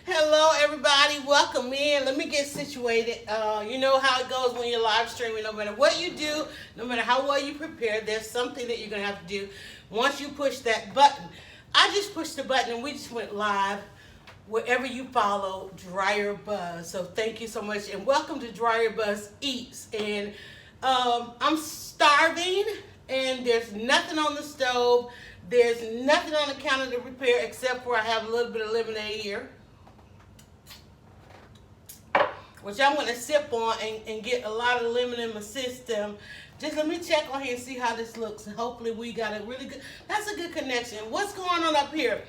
Hello, everybody. Welcome in. Let me get situated. You know how it goes when you're live streaming. No matter what you do, no matter how well you prepare, there's something that you're going to have to do once you push that button. I just pushed the button and we just went live wherever you follow Dryer Buzz. So thank you so much and welcome to Dryer Buzz Eats. And I'm starving and there's nothing on the stove. There's nothing on the counter to prepare except for I have a little bit of lemonade here, which I'm going to sip on and get a lot of lemon in my system. Just let me check on here and see how this looks. And hopefully we got a really good, that's a good connection. What's going on up here?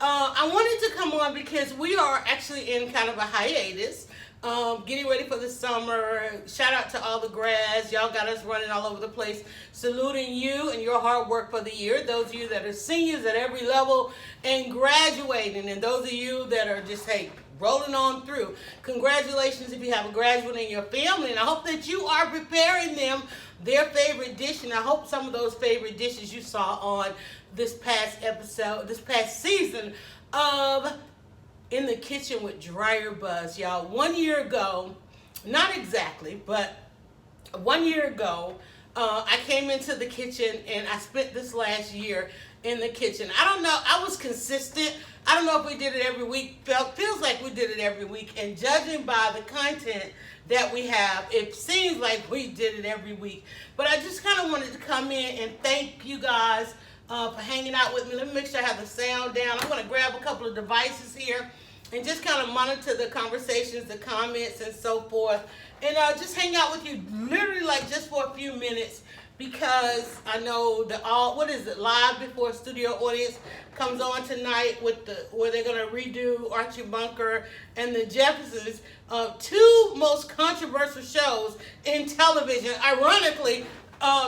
I wanted to come on because we are actually in kind of a hiatus. Getting ready for the summer. Shout out to all the grads. Y'all got us running all over the place. Saluting you and your hard work for the year. Those of you that are seniors at every level and graduating. And those of you that are just, hey, rolling on through. Congratulations if you have a graduate in your family. And I hope that you are preparing them their favorite dish. And I hope some of those favorite dishes you saw on this past episode, this past season of In the Kitchen with Dryer Buzz. Y'all, 1 year ago, not exactly, but 1 year ago, I came into the kitchen and I spent this last year in the kitchen. I don't know, I was consistent. I don't know if we did it every week. Feels like we did it every week. And judging by the content that we have, it seems like we did it every week. But I just kind of wanted to come in and thank you guys for hanging out with me. Let me make sure I have the sound down. I'm going to grab a couple of devices here and just kind of monitor the conversations, the comments, and so forth. And just hang out with you literally like just for a few minutes because I know the live before studio audience comes on tonight with where they're going to redo Archie Bunker and the Jeffersons, two most controversial shows in television. Ironically,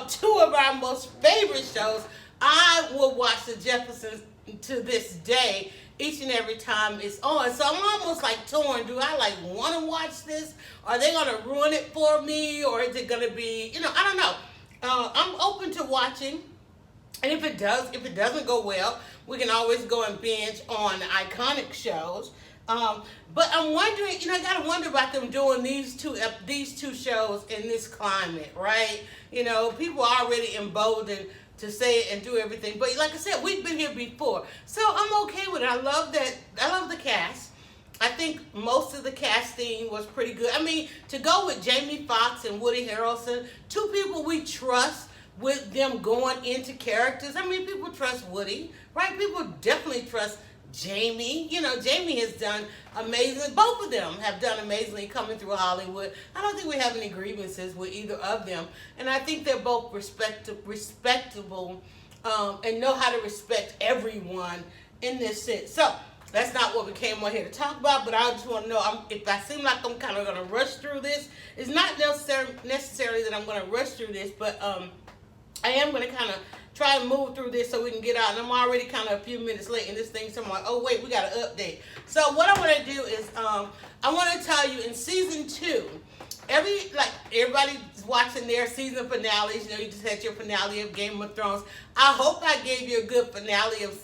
two of our most favorite shows. I will watch the Jeffersons to this day, each and every time it's on. So I'm almost like torn. Do I like want to watch this? Are they going to ruin it for me? Or is it going to be, I don't know. I'm open to watching. And if it doesn't go well, we can always go and binge on iconic shows. But I'm wondering, I got to wonder about them doing these two shows in this climate, right? People are already emboldened to say it and do everything. But like I said, we've been here before. So I'm okay with it. I love the cast. I think most of the casting was pretty good. I mean, to go with Jamie Foxx and Woody Harrelson, two people we trust with them going into characters. I mean, people trust Woody, right? People definitely trust Jamie. Jamie has done amazing. Both of them have done amazingly coming through Hollywood. I don't think we have any grievances with either of them. And I think they're both respectable and know how to respect everyone in this sense. So that's not what we came on here to talk about, but I just want to know if I seem like I'm kind of going to rush through this. It's not necessarily that I'm going to rush through this, but I am going to kind of try and move through this so we can get out. And I'm already kind of a few minutes late in this thing, so I'm like, oh wait, we got to update. So what I want to do is I want to tell you in season 2, everybody's watching their season finales. You just had your finale of Game of Thrones. I hope I gave you a good finale of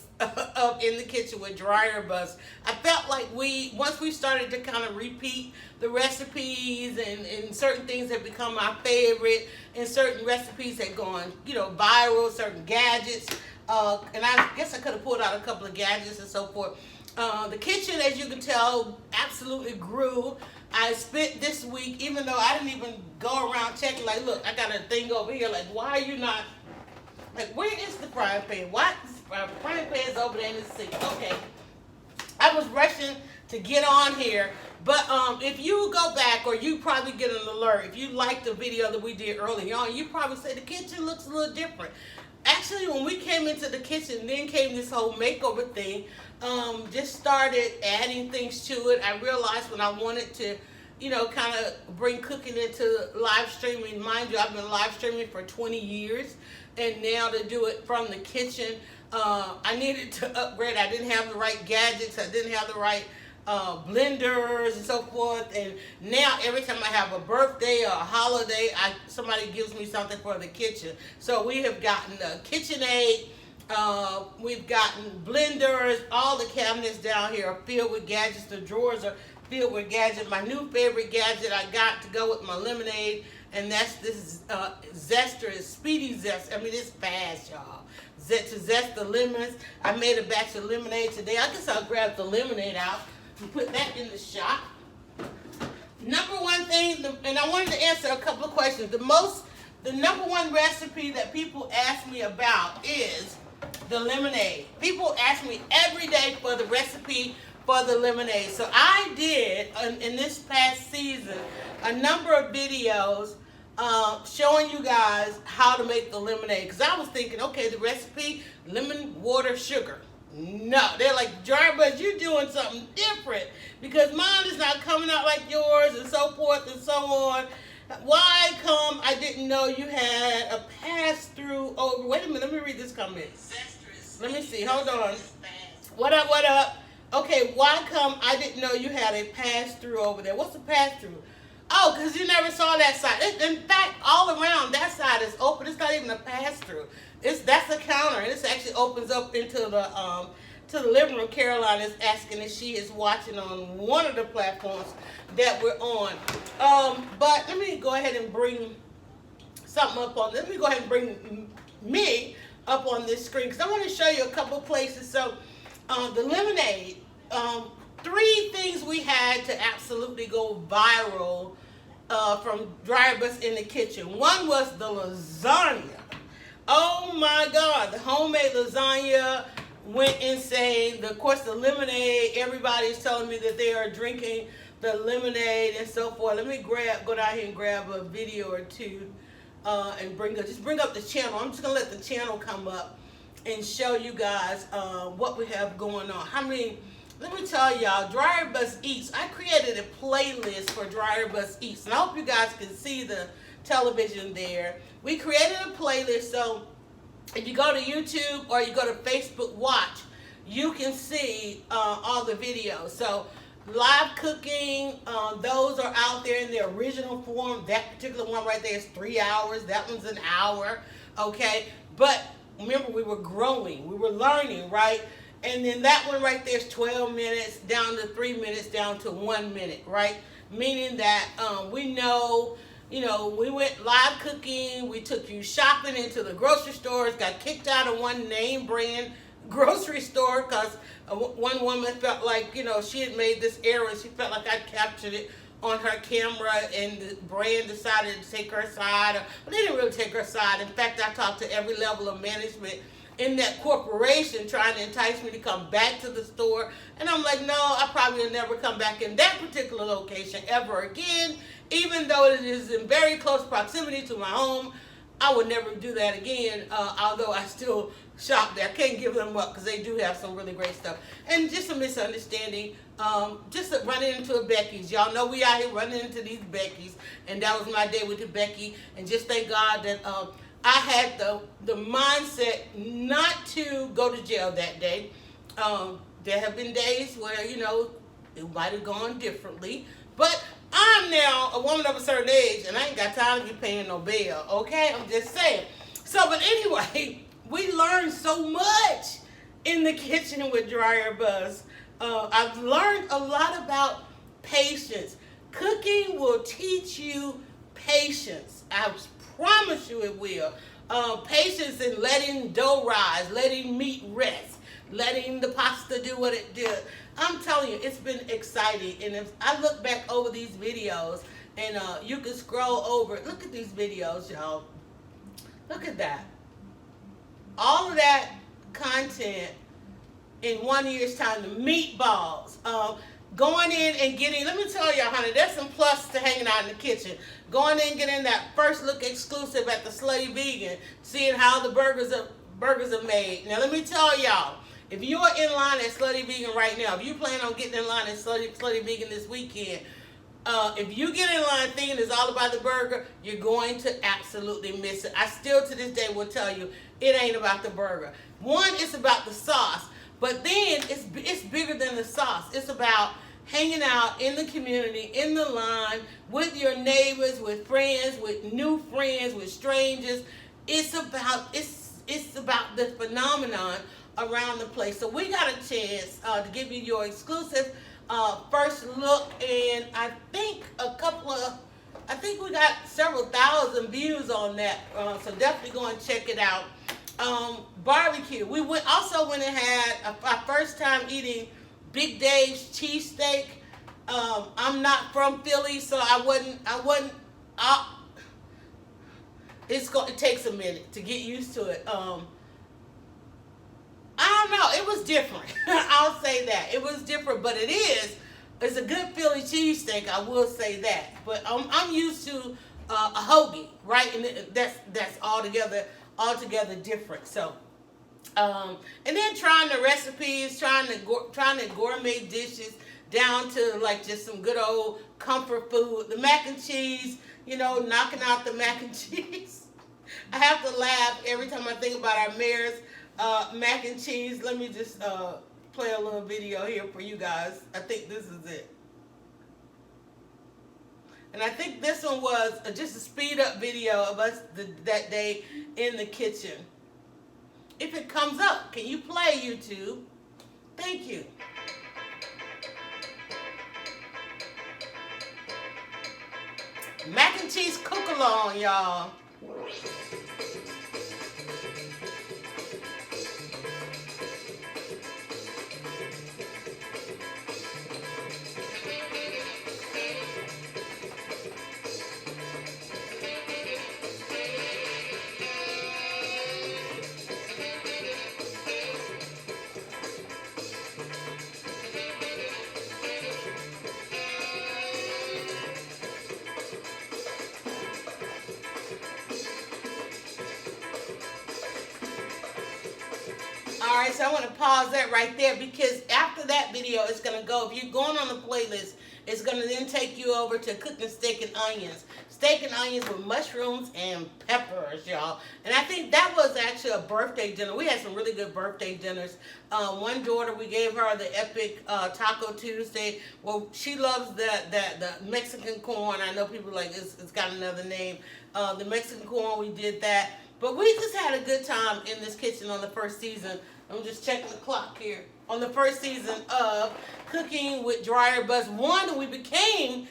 In the Kitchen with Dryer Buzz. I felt like once we started to kind of repeat the recipes and certain things have become my favorite and certain recipes have gone, viral, certain gadgets. And I guess I could have pulled out a couple of gadgets and so forth. The kitchen, as you can tell, absolutely grew. I spent this week, even though I didn't even go around checking, like, look, I got a thing over here, like, why are you not, like, where is the frying pan? What? Frying pan's over there in the sink. Okay. I was rushing to get on here, but if you go back, or you probably get an alert, if you like the video that we did early on, you probably say the kitchen looks a little different. Actually, when we came into the kitchen, then came this whole makeover thing. Just started adding things to it. I realized when I wanted to, kind of bring cooking into live streaming. Mind you, I've been live streaming for 20 years, and now to do it from the kitchen, I needed to upgrade. I didn't have the right gadgets. I didn't have the right blenders and so forth. And now every time I have a birthday or a holiday, somebody gives me something for the kitchen. So we have gotten the KitchenAid We've gotten blenders. All the cabinets down here are filled with gadgets. The drawers are filled with gadgets. My new favorite gadget I got to go with my lemonade, and that's this zester. It's speedy zest. I mean, it's fast, y'all. To zest the lemons. I made a batch of lemonade today. I guess I'll grab the lemonade out and put that in the shop. Number one thing, and I wanted to answer a couple of questions. The number one recipe that people ask me about is the lemonade. People ask me every day for the recipe for the lemonade. So I did, in this past season, a number of videos showing you guys how to make the lemonade. Because I was thinking, okay, the recipe, lemon, water, sugar. No, they're like, Jarvis, you're doing something different because mine is not coming out like yours and so forth and so on. Why come I didn't know you had a pass-through over? Wait a minute, let me read this comment. Let me see, hold on. What up, what up? Okay, why come I didn't know you had a pass-through over there? What's a pass-through? Oh, because you never saw that side. In fact, all around, that side is open. It's not even a pass-through. That's a counter, and this actually opens up into the to the living room. Caroline is asking if she is watching on one of the platforms that we're on. But let me go ahead and bring something up on. Let me go ahead and bring me up on this screen because I want to show you a couple places. So, the lemonade. 3 things we had to absolutely go viral from Dryer Bus in the Kitchen. One was the lasagna. Oh my God, the homemade lasagna went insane. Of course, the lemonade, everybody's telling me that they are drinking the lemonade and so forth. Let me go down here and grab a video or two and bring up the channel. I'm just gonna let the channel come up and show you guys what we have going on. Let me tell y'all, Dryer Bus Eats, I created a playlist for Dryer Bus Eats, and I hope you guys can see the television there. We created a playlist, so if you go to YouTube or you go to Facebook Watch, you can see all the videos. So live cooking, those are out there in their original form. That particular one right there is 3 hours. That one's an hour, okay? But remember, we were growing. We were learning, right? And then that one right there is 12 minutes, down to 3 minutes, down to 1 minute, right? Meaning that we know, we went live cooking, we took you shopping into the grocery stores, got kicked out of one name brand grocery store because one woman felt like, she had made this error. She felt like I'd captured it on her camera and the brand decided to take her side. But they didn't really take her side. In fact, I talked to every level of management in that corporation trying to entice me to come back to the store. And I'm like, no, I probably will never come back in that particular location ever again. Even though it is in very close proximity to my home, I would never do that again, although I still shop there. I can't give them up because they do have some really great stuff. And just a misunderstanding, just running into a Becky's. Y'all know we out here running into these Becky's, and that was my day with the Becky. And just thank God that I had the mindset not to go to jail that day. There have been days where, it might have gone differently. But I'm now a woman of a certain age, and I ain't got time to be paying no bail, okay? I'm just saying. So, but anyway, we learned so much in the kitchen with Dryer Bus. I've learned a lot about patience. Cooking will teach you patience. I promise you it will. Patience in letting dough rise, letting meat rest, letting the pasta do what it did. I'm telling you, it's been exciting. And if I look back over these videos, and you can scroll over, look at these videos, y'all. Look at that. All of that content in 1 year's time. The meatballs. Going in and getting, let me tell y'all, honey, there's some plus to hanging out in the kitchen. Going in and getting that first look exclusive at the Slutty Vegan, seeing how the burgers are made. Now, let me tell y'all, if you are in line at Slutty Vegan right now, if you plan on getting in line at Slutty Vegan this weekend, if you get in line thinking it's all about the burger, you're going to absolutely miss it. I still to this day will tell you, it ain't about the burger. One, it's about the sauce. But then it's bigger than the sauce. It's about hanging out in the community, in the line, with your neighbors, with friends, with new friends, with strangers. It's it's about the phenomenon around the place. So we got a chance to give you your exclusive first look, and I think we got several thousand views on that. So definitely go and check it out. Barbecue. We also went and had our first time eating Big Dave's cheesesteak. I'm not from Philly, so I wasn't. It takes a minute to get used to it. I don't know. It was different. I'll say that. It was different, but it's a good Philly cheesesteak, I will say that. But I'm used to a hoagie, right? And that's altogether different. So, and then trying the recipes, trying the gourmet dishes down to like just some good old comfort food. The mac and cheese, knocking out the mac and cheese. I have to laugh every time I think about our mayor's mac and cheese. Let me just play a little video here for you guys. I think this is it. And I think this one was just a speed up video of us that day in the kitchen. If it comes up, can you play, YouTube? Thank you. Mac and cheese cook along, y'all. Alright, so I want to pause that right there because after that video, it's going to go, if you're going on the playlist, it's going to then take you over to cooking steak and onions. Steak and onions with mushrooms and peppers, y'all. And I think that was actually a birthday dinner. We had some really good birthday dinners. One daughter, we gave her the epic Taco Tuesday. Well, she loves the Mexican corn. I know people like it's got another name. The Mexican corn, we did that. But we just had a good time in this kitchen on the first season. I'm just checking the clock here. On the first season of Cooking with Dryer Buzz. One, we became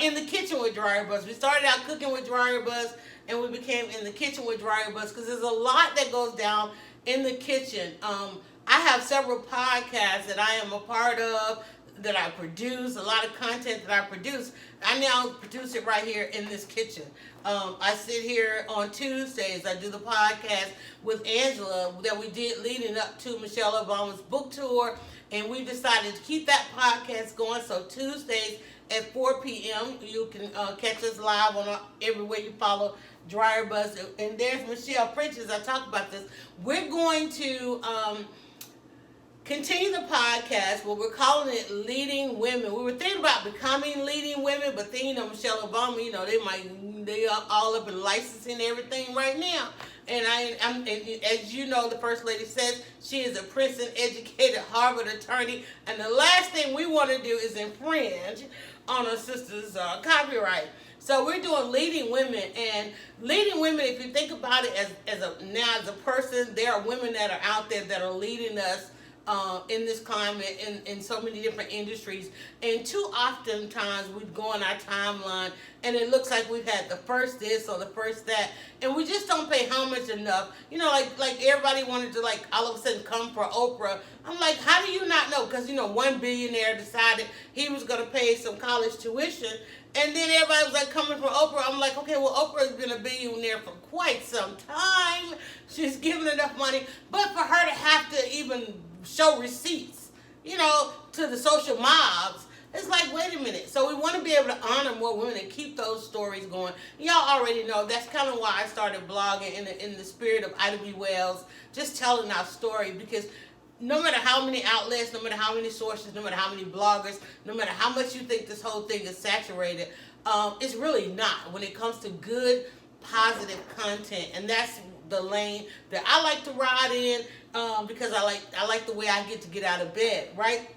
in the kitchen with Dryer Buzz. We started out cooking with Dryer Buzz, and we became in the kitchen with Dryer Buzz because there's a lot that goes down in the kitchen. I have several podcasts that I am a part of, that I produce, a lot of content that I produce. I now produce it right here in this kitchen. I sit here on Tuesdays. I do the podcast with Angela that we did leading up to Michelle Obama's book tour, and we decided to keep that podcast going. So Tuesdays at 4 p.m. you can catch us live on everywhere you follow Dryer Buzz. And there's Michelle Prentice. I talk about this. We're going to continue the podcast, but we're calling it Leading Women. We were thinking about becoming leading women, but then, Michelle Obama, they are all up in licensing everything right now. And I'm as you know, the First Lady says, she is a Princeton-educated Harvard attorney, and the last thing we want to do is infringe on our sister's copyright. So we're doing Leading Women, and Leading Women, if you think about it as a person, there are women that are out there that are leading us in this climate in so many different industries, and too often times we go on our timeline and it looks like we've had the first this or the first that, and we just don't pay homage enough. Like everybody wanted to all of a sudden come for Oprah. I'm like, how do you not know? Because one billionaire decided he was going to pay some college tuition, and then everybody was coming for Oprah. I'm like, okay, well, Oprah has been a billionaire for quite some time. She's given enough money, but for her to have to even show receipts, to the social mobs, it's like, wait a minute. So we want to be able to honor more women and keep those stories going. Y'all already know that's kind of why I started blogging in the spirit of Ida B. Wells, just telling our story, because no matter how many outlets, no matter how many sources, no matter how many bloggers, no matter how much you think this whole thing is saturated, it's really not when it comes to good, positive content. And that's the lane that I like to ride in, because I like the way I get out of bed, right?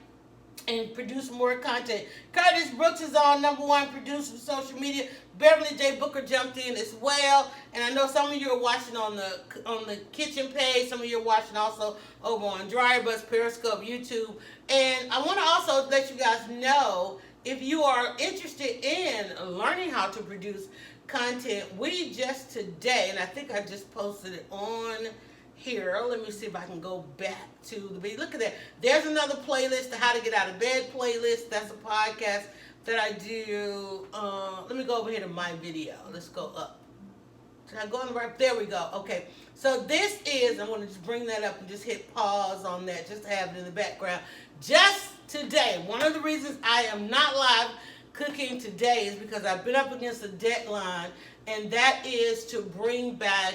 and produce more content. Curtis Brooks is on #1 producer of social media. Beverly J. Booker jumped in as well, and I know some of you are watching on the kitchen page. Some of you are watching also over on Dryer Bus, Periscope, YouTube. And I want to also let you guys know, if you are interested in learning how to produce content, we just today, and I think I just posted it on here. Let me see if I can go back to the video. Look at that. There's another playlist, the How to Get Out of Bed playlist. That's a podcast that I do. Let me go over here to my video. Let's go up. Should I go on the right? There we go. Okay. So this is, I'm going to just bring that up and just hit pause on that just to have it in the background. Just today, one of the reasons I am not live cooking today is because I've been up against a deadline, and that is to bring back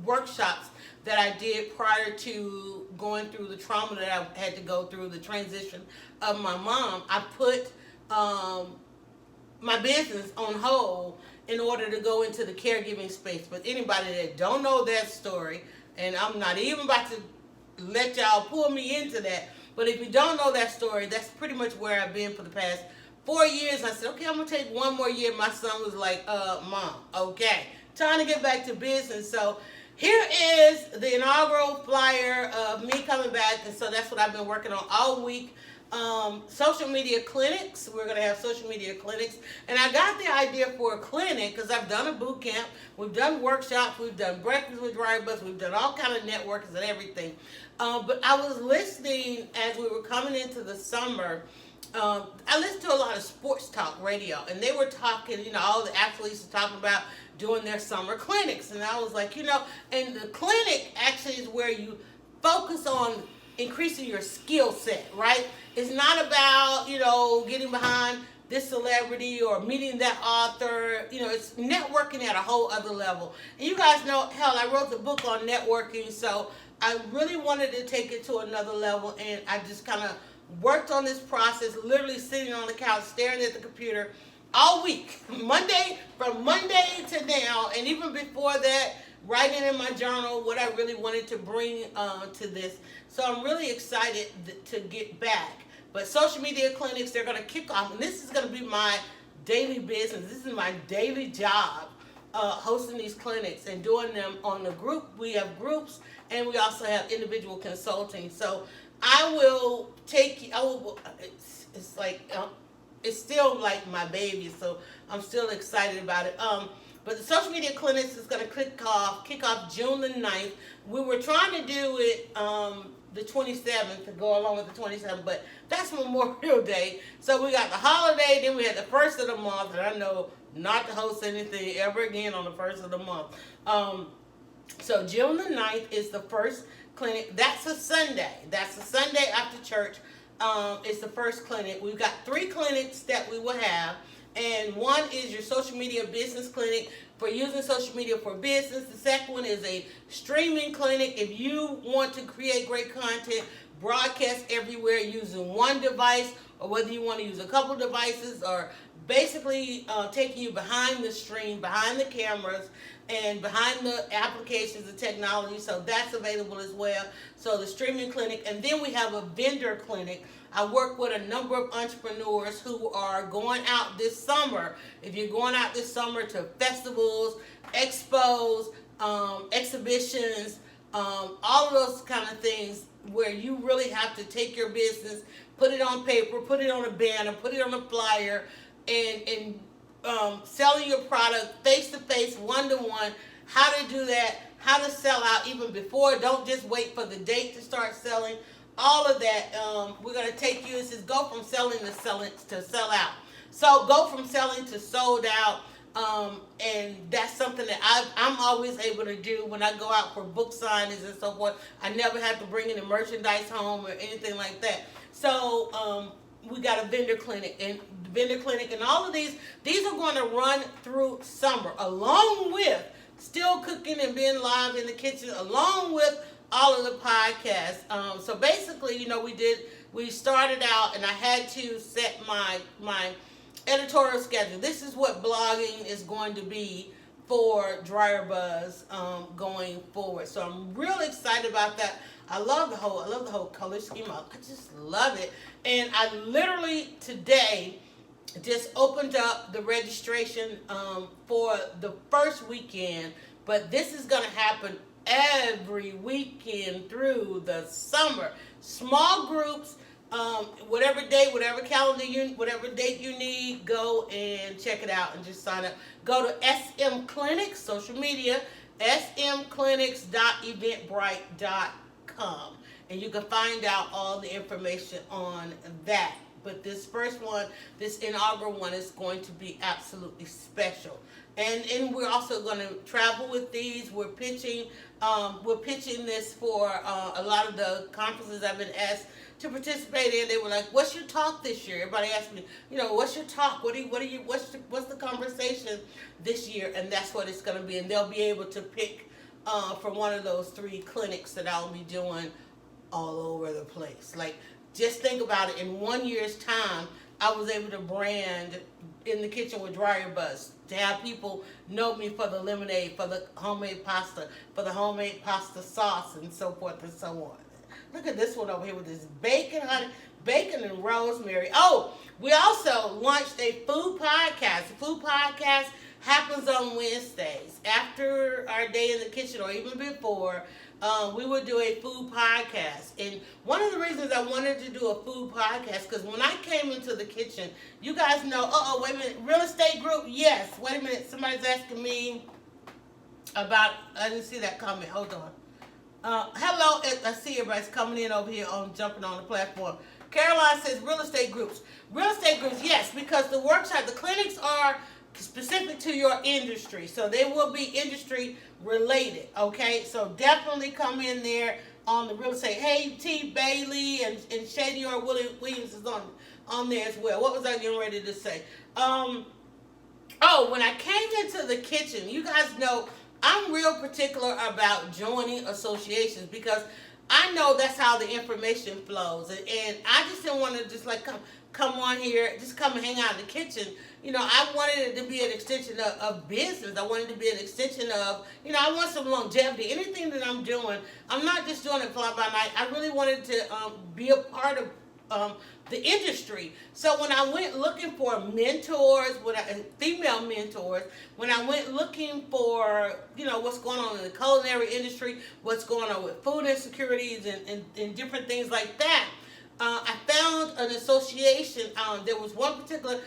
workshops that I did prior to going through the trauma that I had to go through, the transition of my mom. I put my business on hold in order to go into the caregiving space. But anybody that don't know that story, and I'm not even about to let y'all pull me into that, but if you don't know that story, that's pretty much where I've been for the past 4 years. I said, okay, I'm going to take one more year. My son was like, Mom, okay, time to get back to business. So here is the inaugural flyer of me coming back, and so that's what I've been working on all week. Social media clinics. We're going to have social media clinics, and I got the idea for a clinic because I've done a boot camp, we've done workshops, we've done breakfast with Dryer Bus, we've done all kind of networks and everything. But I was listening as we were coming into the summer. I listened to a lot of sports talk radio, and they were talking, all the athletes were talking about doing their summer clinics. And I was like, and the clinic actually is where you focus on increasing your skill set, right? It's not about, getting behind this celebrity or meeting that author. It's networking at a whole other level. And you guys know, hell, I wrote the book on networking, so I really wanted to take it to another level, and I just kind of worked on this process, literally sitting on the couch, staring at the computer all week, from Monday to now, and even before that, writing in my journal what I really wanted to bring to this. So I'm really excited to get back. But social media clinics, they're going to kick off, and this is going to be my daily business. This is my daily job, hosting these clinics and doing them on the group. We have groups, and we also have individual consulting. So I will take, it's like, it's still like my baby, so I'm still excited about it. But the social media clinics is going to kick off June the 9th. We were trying to do it the 27th to go along with the 27th, but that's Memorial Day. So we got the holiday, then we had the first of the month, and I know not to host anything ever again on the first of the month. So June the 9th is the first clinic. That's a Sunday. That's a Sunday after church. It's the first clinic. We've got 3 clinics that we will have, and one is your social media business clinic for using social media for business. The second one is a streaming clinic. If you want to create great content, broadcast everywhere using one device, or whether you want to use a couple devices, or basically taking you behind the stream, behind the cameras, and behind the applications and technology. So that's available as well. So the streaming clinic, and then we have a vendor clinic. I work with a number of entrepreneurs who are going out this summer. If you're going out this summer to festivals, expos, exhibitions, all of those kind of things where you really have to take your business, put it on paper, put it on a banner, put it on a flyer, and selling your product face-to-face, one-to-one, how to do that, how to sell out even before. Don't just wait for the date to start selling. All of that, we're going to take you. It says go from selling to sell out. So go from selling to sold out, and that's something that I'm always able to do when I go out for book signings and so forth. I never have to bring any merchandise home or anything like that. So we got a vendor clinic, and all of these are going to run through summer, along with still cooking and being live in the kitchen, along with all of the podcasts. So basically, we started out, and I had to set my editorial schedule. This is what blogging is going to be for Dryer Buzz going forward. So I'm really excited about that. I love the whole color scheme. I just love it. And I literally today just opened up the registration for the first weekend, but this is going to happen every weekend through the summer. Small groups, whatever day, whatever date you need, go and check it out and just sign up. Go to SM Clinics, social media, smclinics.eventbrite.com, and you can find out all the information on that. But this first one, this inaugural one, is going to be absolutely special. And we're also going to travel with these. We're pitching this for a lot of the conferences I've been asked to participate in. They were like, "What's your talk this year?" Everybody asked me, "What's your talk? What's the conversation this year?" And that's what it's going to be. And they'll be able to pick from one of those 3 clinics that I'll be doing all over the place. Like, just think about it. In 1 year's time, I was able to brand In the Kitchen with Dryer Buzz, to have people know me for the lemonade, for the homemade pasta, for the homemade pasta sauce, and so forth and so on. Look at this one over here with this bacon, honey, bacon and rosemary. Oh, we also launched a food podcast. The food podcast happens on Wednesdays after our day in the kitchen, or even before. We would do a food podcast. And one of the reasons I wanted to do a food podcast, because when I came into the kitchen, you guys know, wait a minute, real estate group? Yes. Wait a minute, somebody's asking me about, I didn't see that comment. Hold on. Hello, I see everybody's coming in over here jumping on the platform. Caroline says real estate groups. Real estate groups, yes, because the workshop, the clinics are specific to your industry, so they will be industry related. Okay, so definitely come in there on the real estate. Hey, T. Bailey and Shady or Williams is on there as well. What was I getting ready to say? When I came into the kitchen, you guys know I'm real particular about joining associations, because I know that's how the information flows, and I just didn't want to just like come on here, just come and hang out in the kitchen. I wanted it to be an extension of business. I wanted it to be an extension of, I want some longevity. Anything that I'm doing, I'm not just doing it fly by night. I really wanted to be a part of the industry. So when I went looking for mentors, female mentors, when I went looking for, what's going on in the culinary industry, what's going on with food insecurities and different things like that, I found an association. There was one particular,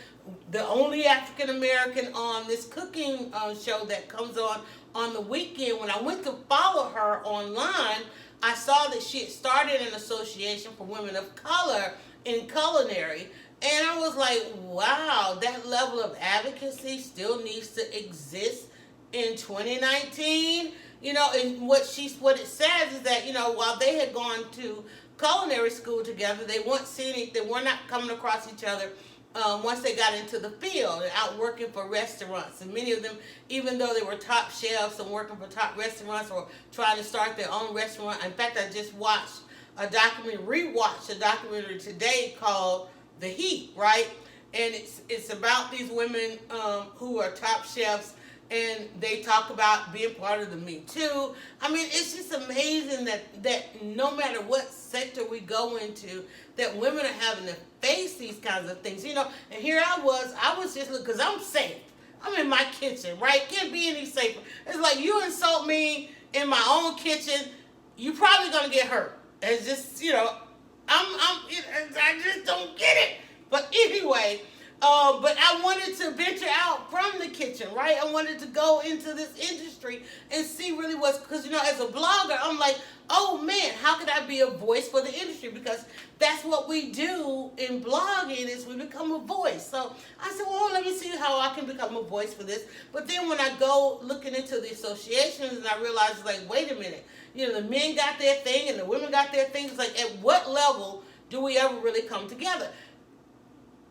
the only African American on this cooking show that comes on the weekend. When I went to follow her online, I saw that she had started an association for women of color in culinary. And I was like, wow, that level of advocacy still needs to exist in 2019. And what it says is that, while they had gone to culinary school together, they were not coming across each other once they got into the field and out working for restaurants. And many of them, even though they were top chefs and working for top restaurants or trying to start their own restaurant. In fact, I just rewatched a documentary today called The Heat, right? And it's about these women who are top chefs, and they talk about being part of the Me Too. I mean, it's just amazing that no matter what sector we go into, that women are having to face these kinds of things. And here I was just looking, because I'm safe. I'm in my kitchen, right? Can't be any safer. It's like, you insult me in my own kitchen, you probably gonna get hurt. It's just, I just don't get it. But anyway, but I wanted to venture out from the kitchen, right? I wanted to go into this industry and see really because, as a blogger, I'm like, oh man, how could I be a voice for the industry? Because that's what we do in blogging, is we become a voice. So I said, well, let me see how I can become a voice for this. But then when I go looking into the associations, and I realized, like, wait a minute, the men got their thing and the women got their things. It's like, at what level do we ever really come together?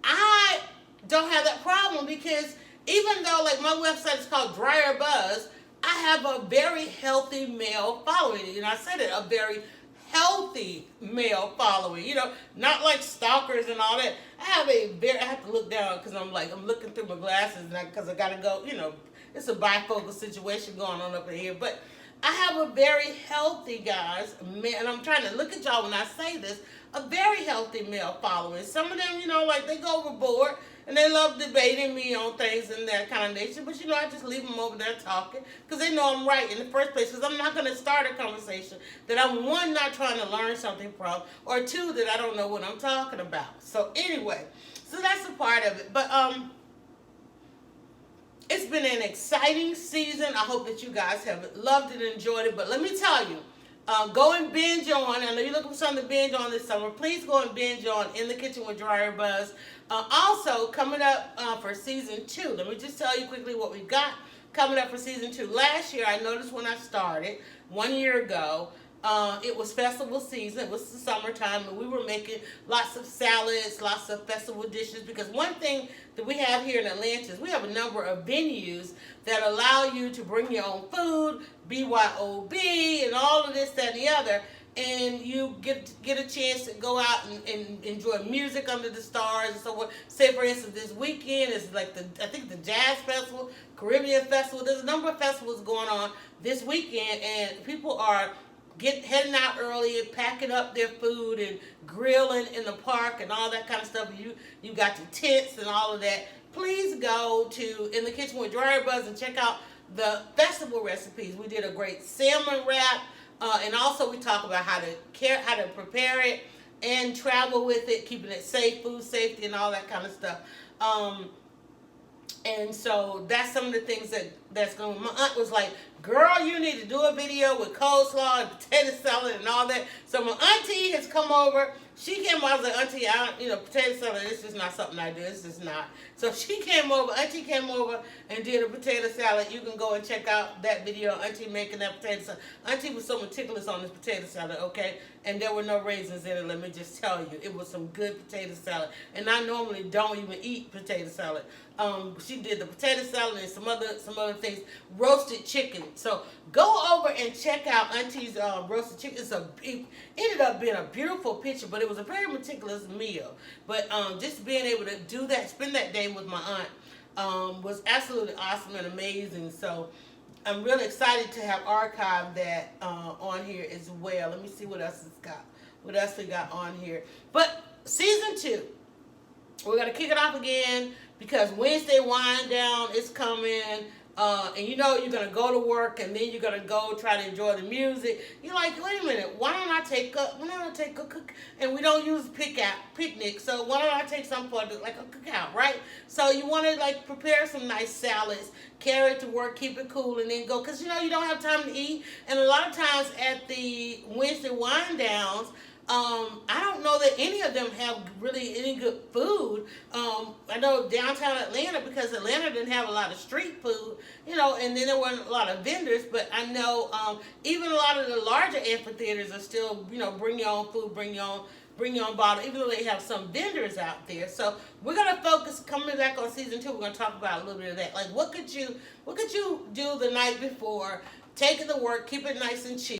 I don't have that problem, because even though, like, my website is called Dryer Buzz, I have a very healthy male following. I said it, a very healthy male following. Not like stalkers and all that. I have to look down, because I'm looking through my glasses, because I got to go. It's a bifocal situation going on up in here. But I have a very healthy, guys, and I'm trying to look at y'all when I say this, a very healthy male following. Some of them, like they go overboard and they love debating me on things and that kind of nature. But I just leave them over there talking because they know I'm right in the first place. Because I'm not going to start a conversation that I'm, one, not trying to learn something from, or two, that I don't know what I'm talking about. So anyway, so that's a part of it. But it's been an exciting season. I hope that you guys have loved it and enjoyed it. But let me tell you, go and binge on. I know you're looking for something to binge on this summer. Please go and binge on In the Kitchen with Dryer Buzz. Also, coming up for season 2, let me just tell you quickly what we got coming up for season 2. Last year, I noticed when I started, 1 year ago, it was festival season. It was the summertime, and we were making lots of salads, lots of festival dishes. Because one thing that we have here in Atlanta is we have a number of venues that allow you to bring your own food, BYOB, and all of this, that, and the other. And you get a chance to go out and enjoy music under the stars and so forth. Say, for instance, this weekend is like I think the Jazz Festival, Caribbean Festival. There's a number of festivals going on this weekend, and people are heading out early and packing up their food and grilling in the park and all that kind of stuff. You got your tents and all of that. Please go to In the Kitchen with Dryer Buzz and check out the festival recipes. We did a great salmon wrap, and also we talk about how to prepare it and travel with it, keeping it safe, food safety, and all that kind of stuff. And so that's some of the things that's going. My aunt was like, "Girl, you need to do a video with coleslaw and potato salad and all that." So my auntie has come over. She came over. I was like, "Auntie, potato salad. This is not something I do. This is not." So she came over. Auntie came over and did a potato salad. You can go and check out that video. Auntie making that potato salad. Auntie was so meticulous on this potato salad, okay? And there were no raisins in it. Let me just tell you, it was some good potato salad. And I normally don't even eat potato salad. She did the potato salad and some other things. Roasted chicken. So go over and check out Auntie's roasted chicken. It ended up being a beautiful picture, but it was a very meticulous meal. But just being able to do that, spend that day with my aunt, was absolutely awesome and amazing. So I'm really excited to have archived that on here as well. Let me see what else it's got. What else we got on here? But season 2, we're gonna kick it off again because Wednesday wind down is coming. And you're going to go to work and then you're going to go try to enjoy the music. You're like, wait a minute, why don't I take a cook? And we don't use picnic, so why don't I take some for like a cookout, right? So you want to prepare some nice salads, carry it to work, keep it cool, and then go. Because you don't have time to eat. And a lot of times at the Wednesday wind downs, I don't know that any of them have really any good food. I know downtown Atlanta, because Atlanta didn't have a lot of street food, and then there weren't a lot of vendors, but I know even a lot of the larger amphitheaters are still, bring your own food, bring your own bottle, even though they have some vendors out there. So we're going to focus, coming back on season 2, we're going to talk about a little bit of that. Like, what could you do the night before, take it to work, keep it nice and cheap.